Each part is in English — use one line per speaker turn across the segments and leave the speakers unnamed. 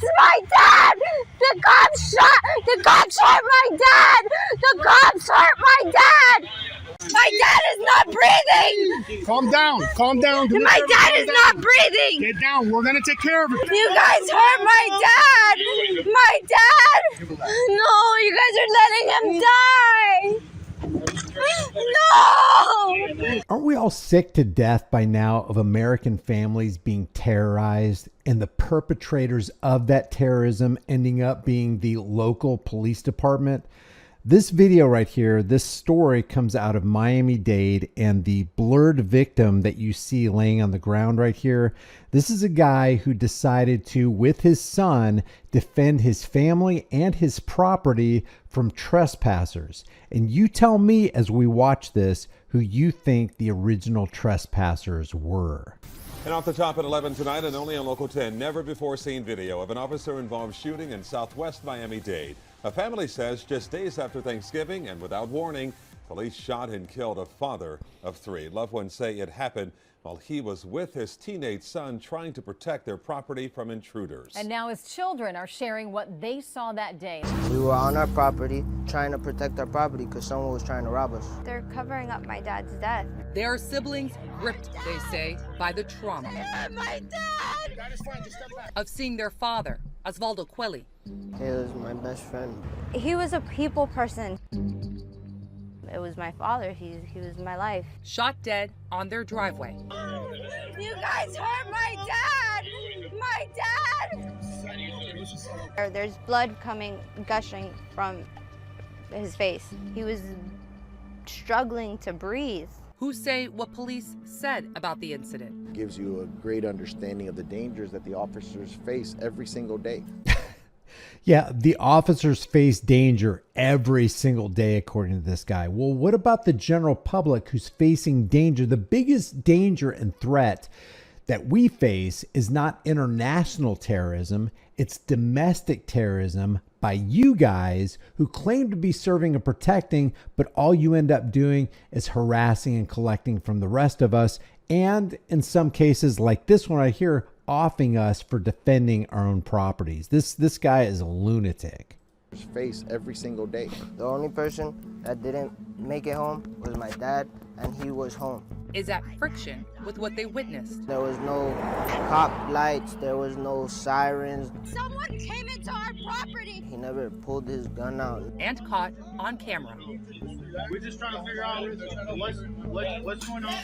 It's my dad! The cops hurt my dad! The cops hurt my dad! My dad is not breathing!
Calm down. Calm down.
My dad is not breathing!
Get down. We're going to take care of it.
You guys hurt my dad! My dad! No, you guys are letting him die! No!
Aren't we all sick to death by now of American families being terrorized and the perpetrators of that terrorism ending up being the local police department? This video right here, this story comes out of Miami-Dade, and the blurred victim that you see laying on the ground right here, this is a guy who decided to, with his son, defend his family and his property from trespassers. And you tell me as we watch this who you think the original trespassers were.
And off the top at 11 tonight, and only on Local 10, never before seen video of an officer-involved shooting in southwest Miami-Dade. A family says just days after Thanksgiving and without warning, police shot and killed a father of 3. Loved ones say it happened while he was with his teenage son trying to protect their property from intruders.
And now his children are sharing what they saw that day.
We were on our property trying to protect our property because someone was trying to rob us.
They're covering up my dad's death.
Their siblings gripped, they say, by the trauma
My dad!
of seeing their father, Tahlequah.
He was my best friend.
He was a people person. It was my father. He was my life.
Shot dead on their driveway.
You guys hurt my dad! My dad! There's blood gushing from his face. He was struggling to breathe.
Who say what police said about the incident.
Gives you a great understanding of the dangers that the officers face every single day.
Yeah, the officers face danger every single day, according to this guy. Well, what about the general public who's facing danger? The biggest danger and threat that we face is not international terrorism. It's domestic terrorism by you guys who claim to be serving and protecting, but all you end up doing is harassing and collecting from the rest of us. And in some cases, like this one right here, offing us for defending our own properties. This guy is a lunatic.
Face every single day.
The only person that didn't make it home was my dad, and he was home.
Is at friction with what they witnessed.
There was no cop lights, there was no sirens.
Someone came into our property!
He never pulled his gun out.
And caught on camera.
We're just trying to figure out what's going on.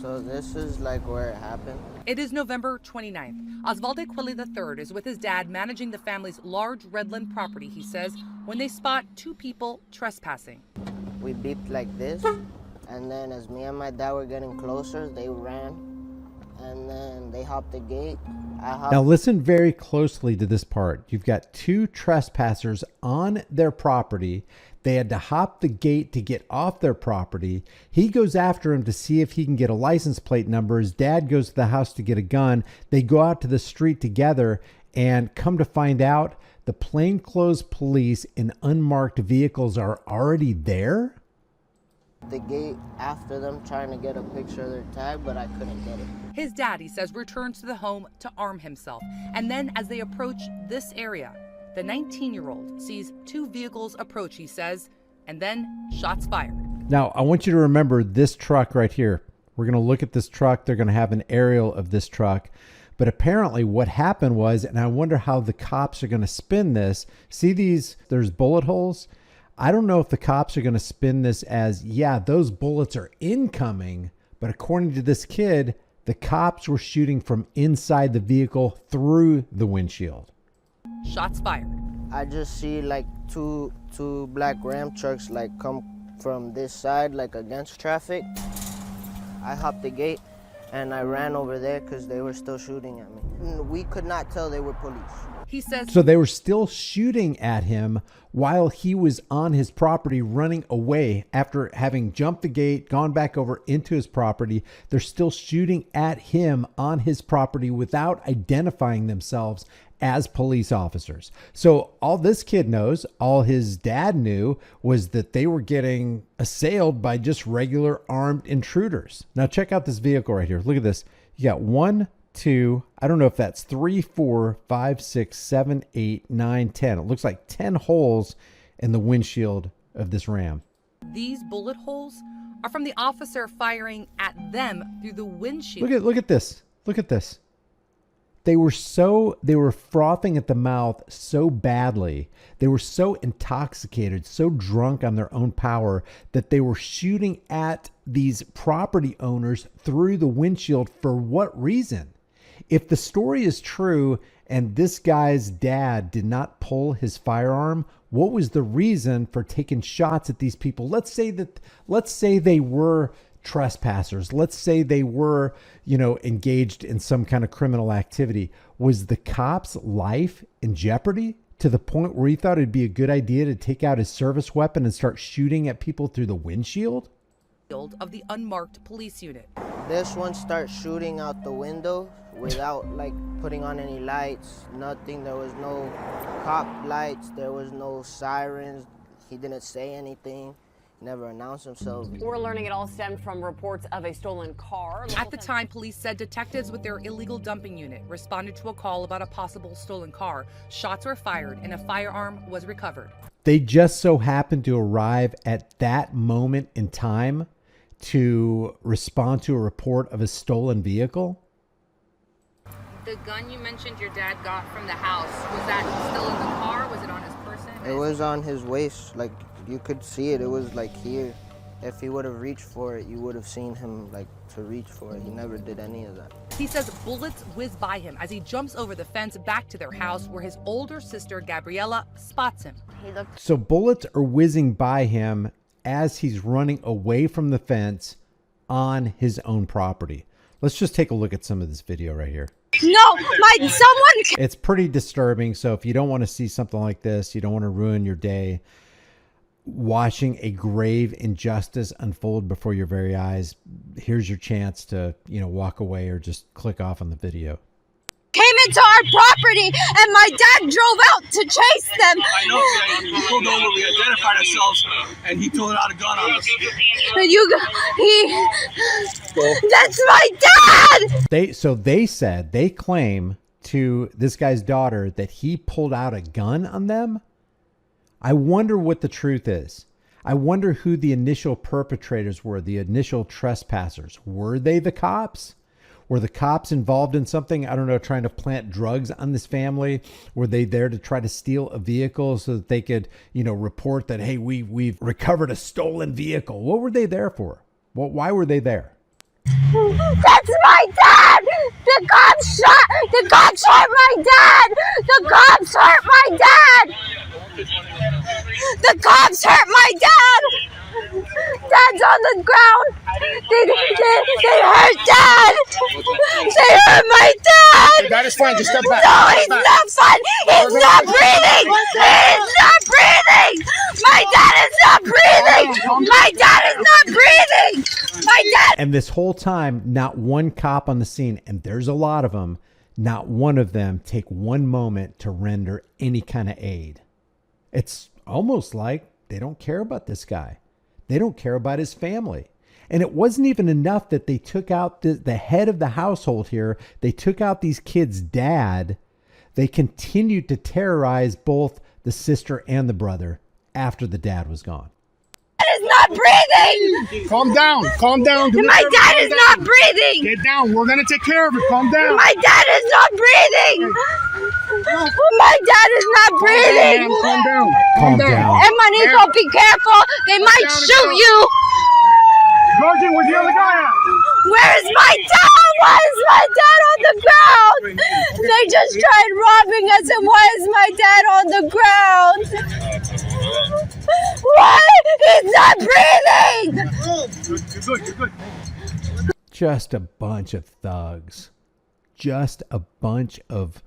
So this is like where it happened.
It is November 29th. Tahlequah III is with his dad managing the family's large Redland property, he says, when they spot 2 people trespassing.
We beeped like this, and then as me and my dad were getting closer, they ran, and then they hopped the gate.
Now listen very closely to this part. You've got 2 trespassers on their property. They had to hop the gate to get off their property. He goes after him to see if he can get a license plate number. His dad goes to the house to get a gun. They go out to the street together, and come to find out, the plainclothes police in unmarked vehicles are already there.
The gate after them trying to get a picture of their tag, but I couldn't get it.
His dad, he says, returns to the home to arm himself. And then as they approach this area, the 19-year-old sees 2 vehicles approach, he says, and then shots fired.
Now, I want you to remember this truck right here. We're going to look at this truck. They're going to have an aerial of this truck. But apparently what happened was, and I wonder how the cops are going to spin this. See these, there's bullet holes. I don't know if the cops are going to spin this as, yeah, those bullets are incoming. But according to this kid, the cops were shooting from inside the vehicle through the windshield.
Shots fired.
I just see like two black Ram trucks like come from this side, like against traffic. I hopped the gate and I ran over there because they were still shooting at me. We could not tell they were police.
He says.
So they were still shooting at him while he was on his property running away after having jumped the gate, gone back over into his property. They're still shooting at him on his property without identifying themselves as police officers. So all this kid knows, all his dad knew, was that they were getting assailed by just regular armed intruders. Now check out this vehicle right here. Look at this. You got 1, 2, I don't know if that's 3, 4, 5, 6, 7, 8, 9, 10. It looks like 10 holes in the windshield of this Ram.
These bullet holes are from the officer firing at them through the windshield.
Look at this. Look at this. They were frothing at the mouth so badly. They were so intoxicated, so drunk on their own power that they were shooting at these property owners through the windshield. For what reason? If the story is true and this guy's dad did not pull his firearm, what was the reason for taking shots at these people? Let's say they were trespassers. Let's say they were, engaged in some kind of criminal activity. Was the cop's life in jeopardy to the point where he thought it'd be a good idea to take out his service weapon and start shooting at people through the windshield?
Of the unmarked police unit.
This one starts shooting out the window without putting on any lights, nothing. There was no cop lights, there was no sirens. He didn't say anything. Never announced himself.
We're learning it all stemmed from reports of a stolen car.
At the time, police said detectives with their illegal dumping unit responded to a call about a possible stolen car. Shots were fired and a firearm was recovered.
They just so happened to arrive at that moment in time to respond to a report of a stolen vehicle.
The gun you mentioned your dad got from the house, was that still in the car? Was it on his person?
It was on his waist. You could see it. It was here. If he would have reached for it, you would have seen him to reach for it. He never did any of that.
He says bullets whiz by him as he jumps over the fence back to their house where his older sister, Gabriella, spots him.
So bullets are whizzing by him as he's running away from the fence on his own property. Let's just take a look at some of this video right here.
No, someone.
It's pretty disturbing. So if you don't want to see something like this, you don't want to ruin your day watching a grave injustice unfold before your very eyes, here's your chance to, walk away or just click off on the video.
Came into our property and my dad drove out to chase them.
I know. We pulled over, we identified ourselves, and he pulled out a gun on us.
That's my dad!
They claim to this guy's daughter that he pulled out a gun on them. I wonder what the truth is. I wonder who the initial perpetrators were, the initial trespassers. Were they the cops? Were the cops involved in something? I don't know, trying to plant drugs on this family? Were they there to try to steal a vehicle so that they could, report that, hey, we've recovered a stolen vehicle? What were they there for? Why were they there?
That's my dad! The cops shot my dad! The cops hurt my dad! The cops hurt my dad! Dad's on the ground! They hurt dad! They hurt my dad!
That is fine, just step back.
No, he's not fine! He's not breathing! He's not breathing! My dad is not breathing! My dad is not breathing! My dad...
And this whole time, not one cop on the scene, and there's a lot of them, not one of them take one moment to render any kind of aid. It's almost like they don't care about this guy. They don't care about his family. And it wasn't even enough that they took out the head of the household here. They took out these kids' dad. They continued to terrorize both the sister and the brother after the dad was gone.
Is not breathing!
Calm down.
My dad is not breathing!
Get down, we're gonna take care of it. Calm down.
My dad is not breathing! My dad is not breathing!
Calm down.
Hermanito, be careful! They might shoot you!
Sergeant, where's the other guy at?
Where is my dad? Why is my dad on the ground? They just tried robbing us, and why is my dad on the ground? Why? He's not breathing!
You're good.
Just a bunch of thugs. Just a bunch of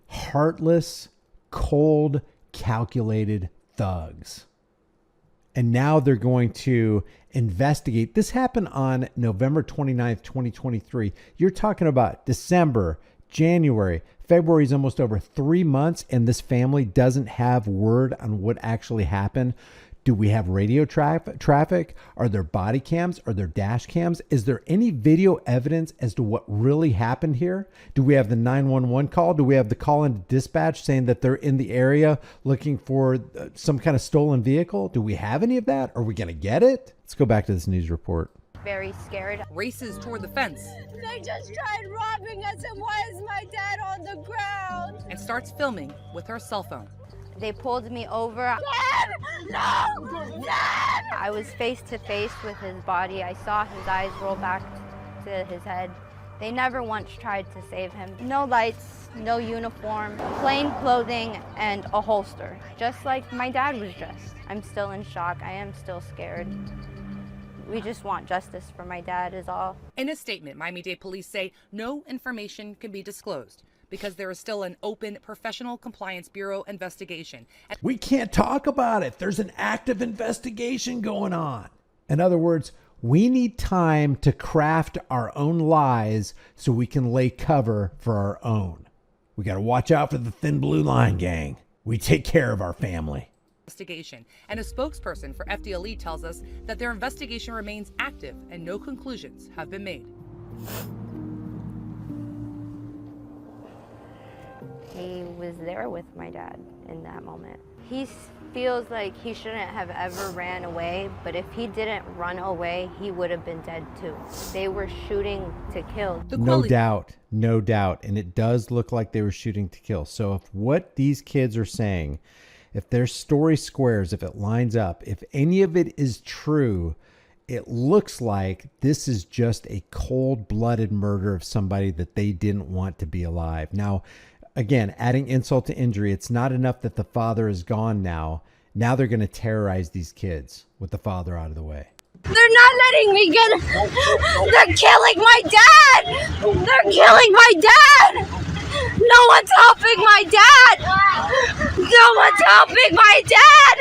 heartless, cold, calculated thugs. And now they're going to investigate. This happened on November 29th, 2023. You're talking about December, January, February is almost over 3 months, and this family doesn't have word on what actually happened. Do we have radio traffic? Are there body cams? Are there dash cams? Is there any video evidence as to what really happened here? Do we have the 911 call? Do we have the call into dispatch saying that they're in the area looking for some kind of stolen vehicle? Do we have any of that? Are we going to get it? Let's go back to this news report.
Very scared.
Races toward the fence.
They just tried robbing us, and why is my dad on the ground?
And starts filming with her cell phone.
They pulled me over.
Dad! No! Dad!
I was face to face with his body. I saw his eyes roll back to his head. They never once tried to save him. No lights, no uniform, plain clothing, and a holster. Just like my dad was dressed. I'm still in shock. I am still scared. We just want justice for my dad is all.
In a statement, Miami-Dade police say no information can be disclosed because there is still an open Professional Compliance Bureau investigation.
We can't talk about it. There's an active investigation going on. In other words, we need time to craft our own lies so we can lay cover for our own. We got to watch out for the thin blue line, gang. We take care of our family.
Investigation. And a spokesperson for FDLE tells us that their investigation remains active and no conclusions have been made.
He was there with my dad in that moment. He feels like he shouldn't have ever ran away, but if he didn't run away, he would have been dead too. They were shooting to kill.
No doubt, no doubt. And it does look like they were shooting to kill. So if what these kids are saying, if their story squares, if it lines up, if any of it is true, it looks like this is just a cold-blooded murder of somebody that they didn't want to be alive. Now, again, adding insult to injury, it's not enough that the father is gone now. Now they're going to terrorize these kids with the father out of the way.
They're not letting me get... They're killing my dad! They're killing my dad! No one's helping my dad! No one's helping my dad!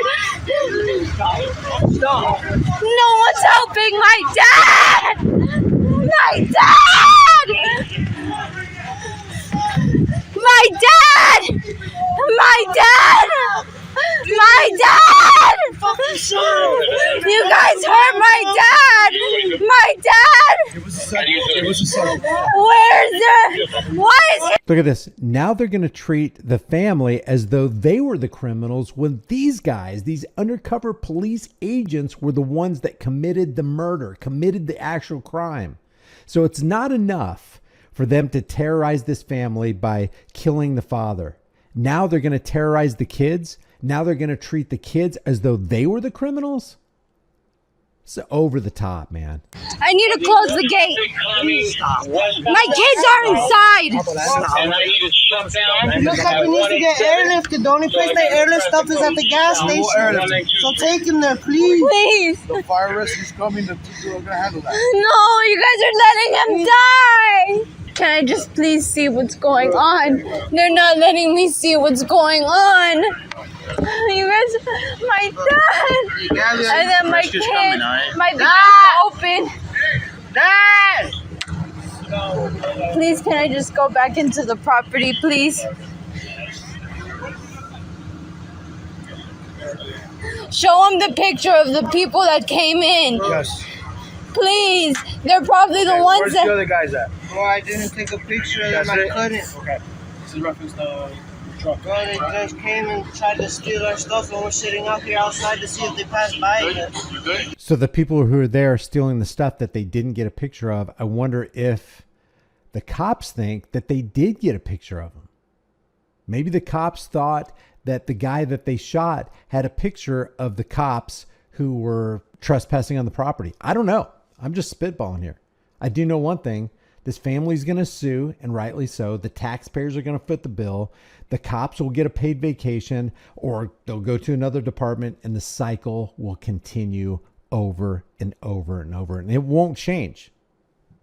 No one's helping my dad! My dad! My dad! My dad! My dad! You guys hurt my dad! My dad!
It was a setup.
Where's the... Why is it...
Look at this. Now they're going to treat the family as though they were the criminals when these guys, these undercover police agents, were the ones that committed the murder, committed the actual crime. So it's not enough for them to terrorize this family by killing the father. Now they're going to terrorize the kids. Now they're going to treat the kids as though they were the criminals. It's over the top, man.
I need to close the gate. My kids are inside.
Looks like we need to get airlifted. The only place they airlift stuff is at the gas station. So take him there, please.
Please.
The fire rescue's coming. The people are going to handle that.
No, you guys are letting him die. Can I just please see what's going on? They're not letting me see what's going on. You guys, my dad, and then my kids, my big open. Dad! Please, can I just go back into the property, please? Show them the picture of the people that came in.
Yes.
Please, they're probably the ones
Where's
that...
the other guys at?
Well, I didn't take a picture of them. I couldn't.
Okay. This is reference to truck.
Well, they just came and tried to steal our stuff, and we're sitting out here outside to see if they pass by.
So the people who are there stealing the stuff that they didn't get a picture of, I wonder if the cops think that they did get a picture of them. Maybe the cops thought that the guy that they shot had a picture of the cops who were trespassing on the property. I don't know. I'm just spitballing here. I do know one thing. This family's going to sue, and rightly so. The taxpayers are going to foot the bill. The cops will get a paid vacation, or they'll go to another department, and the cycle will continue over and over and over. And it won't change.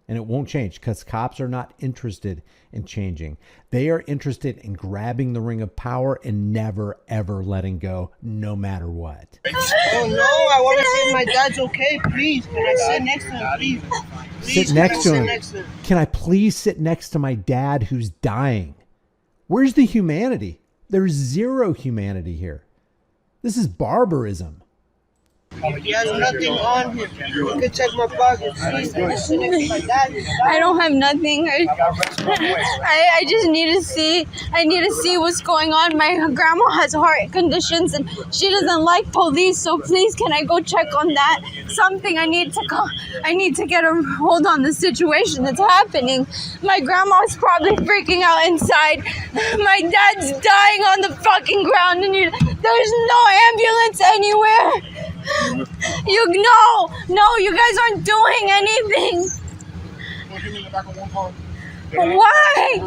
And it won't change because cops are not interested in changing. They are interested in grabbing the ring of power and never, ever letting go, no matter what.
Oh, no, I want to see if my dad's okay. Please, can I sit next to him, please? Please,
Sit next to him. Can I please sit next to my dad who's dying? Where's the humanity? There's zero humanity here. This is barbarism.
He has nothing on him. You can check my pockets.
I don't have nothing. I just need to see. I need to see what's going on. My grandma has heart conditions and she doesn't like police. So please, can I go check on that? Something I need to go. I need to get a hold on the situation that's happening. My grandma's probably freaking out inside. My dad's dying on the fucking ground and there's no ambulance anywhere. You guys aren't doing anything. Why?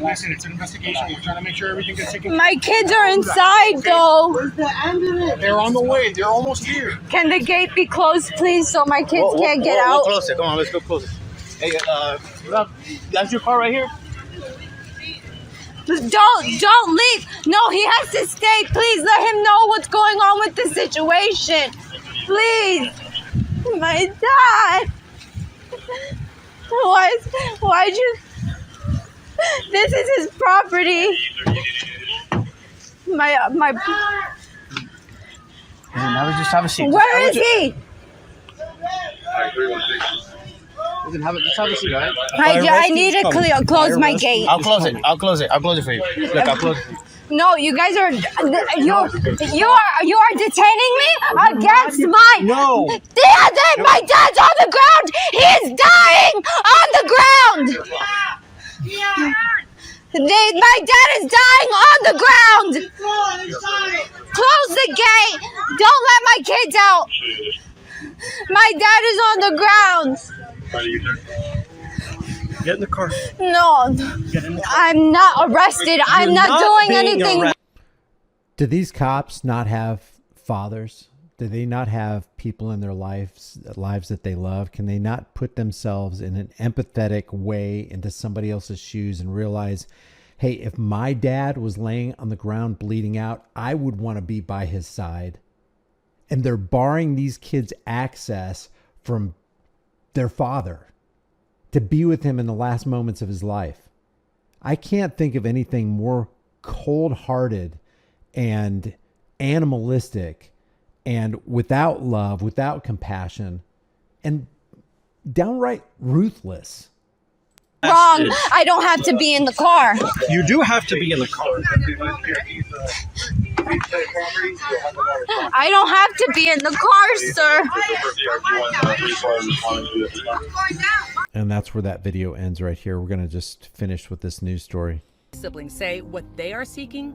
Listen, it's an investigation. We're trying to make sure everything gets taken care of.
My kids are inside though.
They're on the way. They're almost here.
Can the gate be closed, please, so my kids can't get out?
We'll close it. Come on, let's go close it. Hey, that's your car right here?
Don't leave. No, he has to stay. Please let him know what's going on with the situation. Please. My dad. Why'd you? This is his property. My.
Just have a seat.
Where is he?
Just have a seat, all right?
I need to close my gate.
I'll close it. I'll close it for you. Look, I'll close it.
No, you guys are you are detaining me against my.
No.
My dad's on the ground. He is dying on the ground. My dad is dying on the ground. Close the gate. Don't let my kids out. My dad is on the ground.
Get in the car.
No, I'm not arrested. I'm not doing anything.
Do these cops not have fathers? Do they not have people in their lives that they love? Can they not put themselves in an empathetic way into somebody else's shoes and realize, hey, if my dad was laying on the ground bleeding out, I would want to be by his side. And they're barring these kids access from their father to be with him in the last moments of his life. I can't think of anything more cold-hearted and animalistic and without love, without compassion, and downright ruthless.
Wrong. I don't have to be in the car.
You do have to be in the car.
I don't have to be in the car, sir.
And that's where that video ends right here. We're going to just finish with this news story.
Siblings say what they are seeking.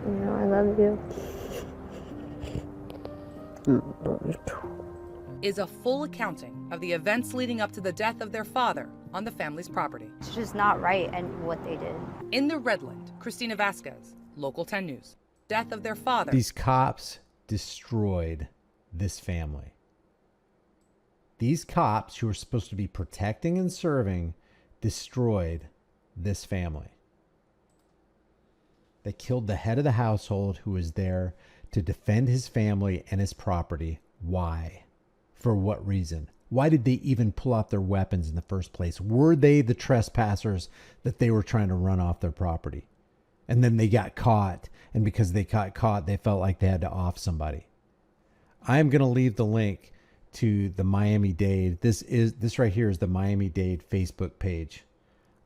I love you.
Is a full accounting of the events leading up to the death of their father on the family's property.
It's just not right and what they did.
In the Redland, Christina Vasquez, Local 10 News. Death of their father.
These cops destroyed this family. These cops who are supposed to be protecting and serving destroyed this family. They killed the head of the household who was there to defend his family and his property. Why? For what reason? Why did they even pull out their weapons in the first place? Were they the trespassers that they were trying to run off their property? And then they got caught. And because they got caught, they felt like they had to off somebody. I'm going to leave the link to the Miami-Dade. This right here is the Miami-Dade Facebook page.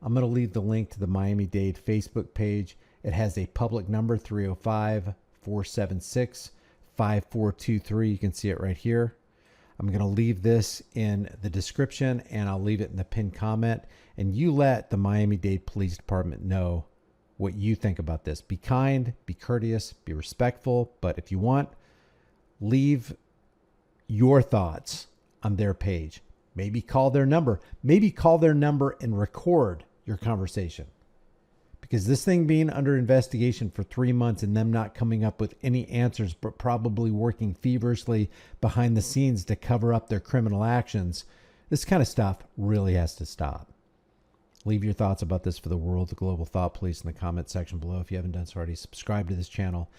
I'm going to leave the link to the Miami-Dade Facebook page. It has a public number, 305-476-5423. You can see it right here. I'm going to leave this in the description and I'll leave it in the pinned comment. And you let the Miami-Dade Police Department know what you think about this. Be kind, be courteous, be respectful. But if you want, leave your thoughts on their page. Maybe call their number. Maybe call their number and record your conversation. Because this thing being under investigation for 3 months and them not coming up with any answers, but probably working feverishly behind the scenes to cover up their criminal actions, this kind of stuff really has to stop. Leave your thoughts about this for the world, the Global Thought Police, in the comment section below. If you haven't done so already, subscribe to this channel.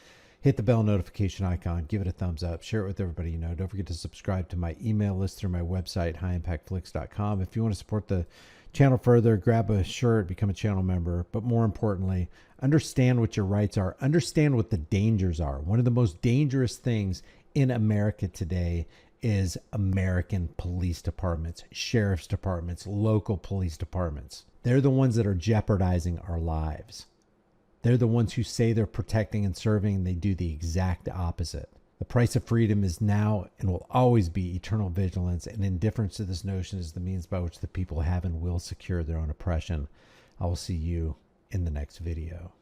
hit the bell notification icon, give it a thumbs up, share it with everybody you know. Don't forget to subscribe to my email list through my website, highimpactflix.com. If you want to support the channel further, grab a shirt, become a channel member. But more importantly, understand what your rights are. Understand what the dangers are. One of the most dangerous things in America today is American police departments, sheriff's departments, local police departments. They're the ones that are jeopardizing our lives. They're the ones who say they're protecting and serving, and they do the exact opposite. The price of freedom is now and will always be eternal vigilance, and indifference to this notion is the means by which the people have and will secure their own oppression. I will see you in the next video.